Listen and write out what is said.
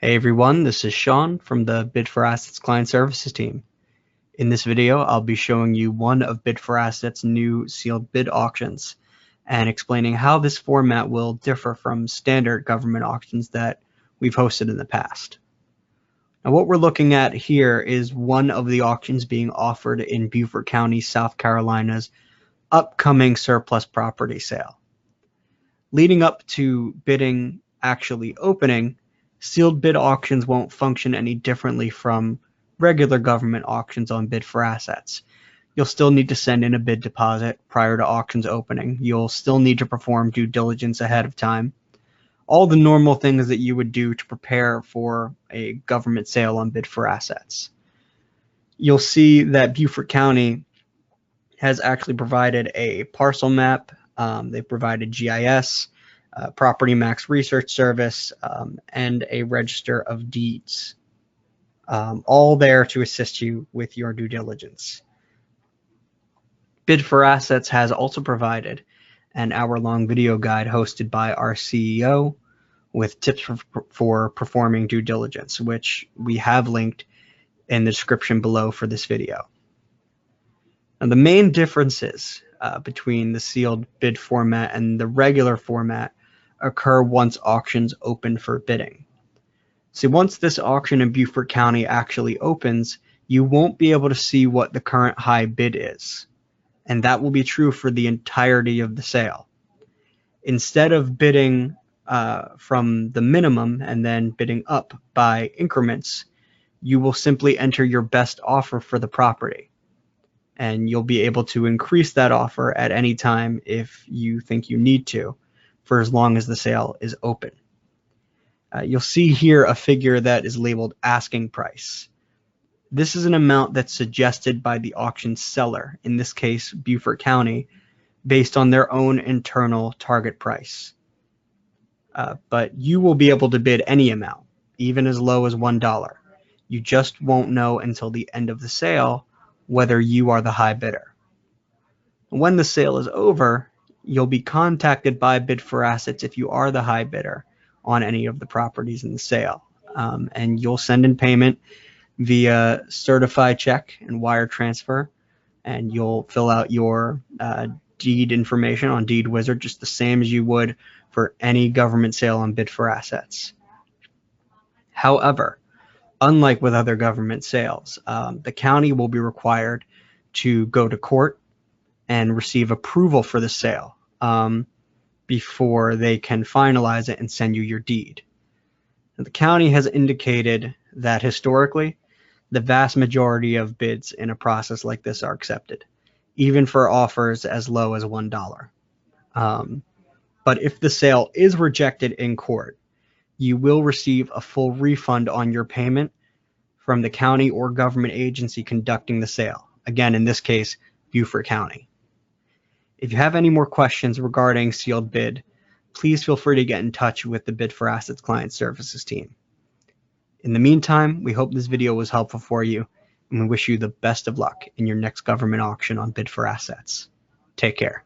Hey everyone, this is Sean from the Bid4Assets Client Services team. In this video, I'll be showing you one of Bid4Assets' new sealed bid auctions and explaining how this format will differ from standard government auctions that we've hosted in the past. Now, what we're looking at here is one of the auctions being offered in Beaufort County, South Carolina's upcoming surplus property sale. Leading up to bidding actually opening, sealed bid auctions won't function any differently from regular government auctions on Bid4Assets. You'll still need to send in a bid deposit prior to auctions opening. You'll still need to perform due diligence ahead of time. All the normal things that you would do to prepare for a government sale on Bid4Assets. You'll see that Beaufort County has actually provided a parcel map. They've provided GIS, Property Max Research Service, and a Register of Deeds, all there to assist you with your due diligence. Bid4Assets has also provided an hour-long video guide hosted by our CEO with tips for performing due diligence, which we have linked in the description below for this video. Now, the main differences between the sealed bid format and the regular format occur once auctions open for bidding. See, once this auction in Beaufort County actually opens, you won't be able to see what the current high bid is, and that will be true for the entirety of the sale. Instead of bidding from the minimum and then bidding up by increments, you will simply enter your best offer for the property, and you'll be able to increase that offer at any time if you think you need to, for as long as the sale is open. You'll see here a figure that is labeled asking price. This is an amount that's suggested by the auction seller, in this case Beaufort County, based on their own internal target price. But you will be able to bid any amount, even as low as $1. You just won't know until the end of the sale whether you are the high bidder. When the sale is over, you'll be contacted by Bid4Assets if you are the high bidder on any of the properties in the sale. And you'll send in payment via certified check and wire transfer, and you'll fill out your deed information on Deed Wizard just the same as you would for any government sale on Bid4Assets. However, unlike with other government sales, the county will be required to go to court and receive approval for the sale before they can finalize it and send you your deed. And the county has indicated that historically, the vast majority of bids in a process like this are accepted, even for offers as low as $1. But if the sale is rejected in court, you will receive a full refund on your payment from the county or government agency conducting the sale. Again, in this case, Beaufort County. If you have any more questions regarding sealed bid, please feel free to get in touch with the Bid4Assets Client Services team. In the meantime, we hope this video was helpful for you, and we wish you the best of luck in your next government auction on Bid4Assets. Take care.